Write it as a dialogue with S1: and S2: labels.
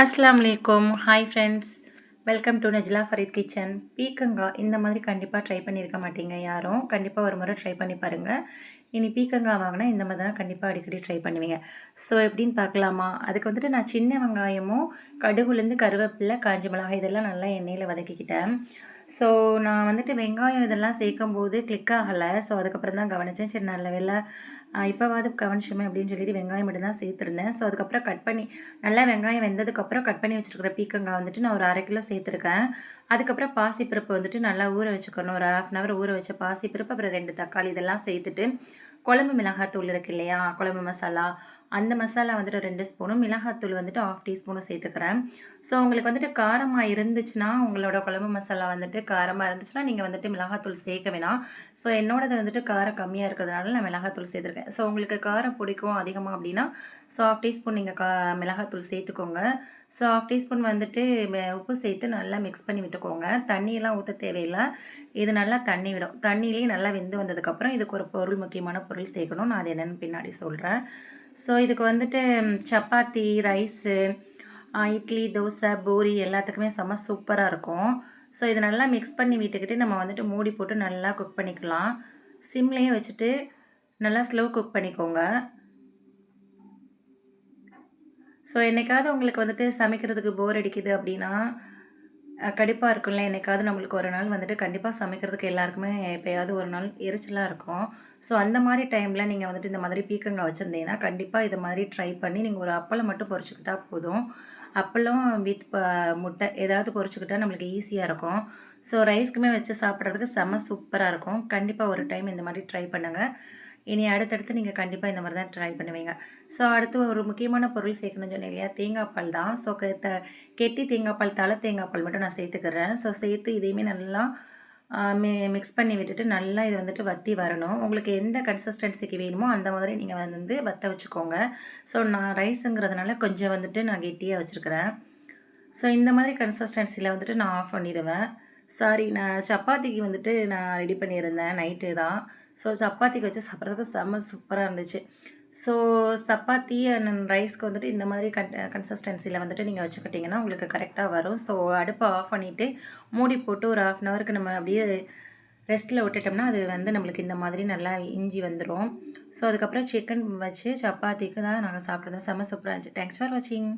S1: அஸ்ஸலாமு அலைக்கும். Hi friends. Welcome to Najla Fareed kitchen. பீக்கங்காய் இந்த மாதிரி கண்டிப்பாக ட்ரை பண்ணியிருக்க மாட்டீங்க யாரும். கண்டிப்பாக ஒரு முறை ட்ரை பண்ணி பாருங்கள். இனி பீக்கங்காய் வாங்கினா இந்த மாதிரி தான் கண்டிப்பாக அடிக்கடி ட்ரை பண்ணுவீங்க. ஸோ எப்படின்னு பார்க்கலாமா? அதுக்கு வந்துட்டு நான் சின்ன வெங்காயமும் கடுகுலேருந்து கருவேப்பிலை காஞ்ச மிளகாய் இதெல்லாம் நல்லா எண்ணெயில் வதக்கிக்கிட்டேன். ஸோ நான் வந்துட்டு வெங்காயம் இதெல்லாம் சேர்க்கும்போது கிளிக் ஆகலை. ஸோ அதுக்கப்புறம் தான் கவனித்தேன். சரி நல்ல வேளை இப்போவாது கவனிச்சுமே அப்படின்னு சொல்லிட்டு வெங்காயம் மட்டும் தான் சேர்த்துருந்தேன். ஸோ அதுக்கப்புறம் கட் பண்ணி நல்லா வெங்காயம் வெந்ததுக்கப்புறம் கட் பண்ணி வச்சுருக்கிற பீக்கங்காய் வந்துட்டு நான் ஒரு 1/2 கிலோ சேர்த்துருக்கேன். அதுக்கப்புறம் பாசிப்பருப்பு வந்துட்டு நல்லா ஊற வச்சுக்கணும். ஒரு 1/2 ஹவர் ஊற வச்ச பாசிப்பருப்பு, அப்புறம் 2 தக்காளி இதெல்லாம் சேர்த்துட்டு குழம்பு மிளகாத்தூள் இருக்கு இல்லையா, குழம்பு மசாலா, அந்த மசாலா வந்துட்டு 2 ஸ்பூனும், மிளகாத்தூள் வந்துட்டு 1/2 டீஸ்பூனும் சேர்த்துக்கிறேன். ஸோ உங்களுக்கு வந்துட்டு காரமாக இருந்துச்சுன்னா, உங்களோட குழம்பு மசாலா வந்துட்டு காரமாக இருந்துச்சுன்னா நீங்கள் வந்துட்டு மிளகாத்தூள் சேர்க்க வேணாம். ஸோ என்னோடது வந்துட்டு காரம் கம்மியாக இருக்கிறதுனால நான் மிளகாத்தூள் சேர்த்துருக்கேன். ஸோ உங்களுக்கு காரம் பிடிக்கும் அதிகமாக அப்படின்னா ஸோ 1/2 டீஸ்பூன் நீங்கள் மிளகாத்தூள் சேர்த்துக்கோங்க. ஸோ 1/2 டீஸ்பூன் வந்துட்டு உப்பு சேர்த்து நல்லா மிக்ஸ் பண்ணி விட்டுக்கோங்க. தண்ணியெல்லாம் ஊற்ற தேவையில்லை. இது நல்லா தண்ணி விடும். தண்ணியிலேயே நல்லா வெந்து வந்ததுக்கப்புறம் இதுக்கு ஒரு பொருள், முக்கியமான பொருள் சேர்க்கணும். நான் அது என்னென்னு பின்னாடி சொல்கிறேன். ஸோ இதுக்கு வந்துட்டு சப்பாத்தி, ரைஸு, இட்லி, தோசை, பூரி எல்லாத்துக்குமே செம்ம சூப்பராக இருக்கும். ஸோ இதை நல்லா மிக்ஸ் பண்ணி விட்டுக்கிட்டு நம்ம வந்துட்டு மூடி போட்டு நல்லா குக் பண்ணிக்கலாம். சிம்லேயே வச்சுட்டு நல்லா ஸ்லோ குக் பண்ணிக்கோங்க. ஸோ என்னைக்காவது உங்களுக்கு வந்துட்டு சமைக்கிறதுக்கு போர் அடிக்குது அப்படின்னா, கடுப்பாக இருக்கும்ல, என்னைக்காவது நம்மளுக்கு ஒரு நாள் வந்துட்டு கண்டிப்பாக சமைக்கிறதுக்கு எல்லாருக்குமே எப்போயாவது ஒரு நாள் எரிச்சலாக இருக்கும். ஸோ அந்த மாதிரி டைமில் நீங்கள் வந்துட்டு இந்த மாதிரி பீக்கங்காய் வச்சுருந்தீங்கன்னா கண்டிப்பாக இது மாதிரி ட்ரை பண்ணி நீங்கள் ஒரு அப்பளம் மட்டும் பொரிச்சுக்கிட்டா போதும். அப்பளம் வித் முட்டை ஏதாவது பொரிச்சுக்கிட்டா நம்மளுக்கு ஈஸியாக இருக்கும். ஸோ ரைஸ்க்குமே வச்சு சாப்பிட்றதுக்கு செம்ம சூப்பராக இருக்கும். கண்டிப்பாக ஒரு டைம் இந்த மாதிரி ட்ரை பண்ணுங்கள். இனி அடுத்தடுத்து நீங்கள் கண்டிப்பாக இந்த மாதிரி தான் ட்ரை பண்ணுவீங்க. ஸோ அடுத்து ஒரு முக்கியமான பொருள் சேர்க்கணும்னு சொன்னேன் இல்லையா, தேங்காய் பால் தான். ஸோ கெட்டி தேங்காய் பால், தலை தேங்காய் பால் மட்டும் நான் சேர்த்துக்கிறேன். ஸோ சேர்த்து இதையுமே நல்லா மிக்ஸ் பண்ணி விட்டுட்டு நல்லா இது வந்துட்டு வற்றி வரணும். உங்களுக்கு எந்த கன்சிஸ்டன்சிக்கு வேணுமோ அந்த மாதிரி நீங்கள் வந்து வற்ற வச்சுக்கோங்க. ஸோ நான் ரைஸுங்கிறதுனால கொஞ்சம் வந்துட்டு நான் கெட்டியாக வச்சுருக்கிறேன். ஸோ இந்த மாதிரி கன்சிஸ்டன்சியில் வந்துட்டு நான் ஆஃப் பண்ணிடுவேன். சாரி, நான் சப்பாத்திக்கு வந்துட்டு நான் ரெடி பண்ணியிருந்தேன் நைட்டு தான். ஸோ சப்பாத்திக்கு வச்சு சாப்பிட்றதுக்கு செம்ம சூப்பராக இருந்துச்சு. ஸோ சப்பாத்தி அண்ட் ரைஸ்க்கு வந்துட்டு இந்த மாதிரி கன்சிஸ்டன்சியில் வந்துட்டு நீங்கள் வச்சுக்கிட்டிங்கன்னா உங்களுக்கு கரெக்டாக வரும். ஸோ அடுப்பை ஆஃப் பண்ணிவிட்டு மூடி போட்டு ஒரு 1/2 ஹவருக்கு நம்ம அப்படியே ரெஸ்ட்டில் விட்டுட்டோம்னா அது வந்து நம்மளுக்கு இந்த மாதிரி நல்லா இஞ்சி வந்துடும். ஸோ அதுக்கப்புறம் சிக்கன் வச்சு சப்பாத்திக்கு தான் நாங்கள் சாப்பிட்ருந்தோம். செம்ம சூப்பராக இருந்துச்சு. தேங்க்ஸ் ஃபார் வாட்சிங்.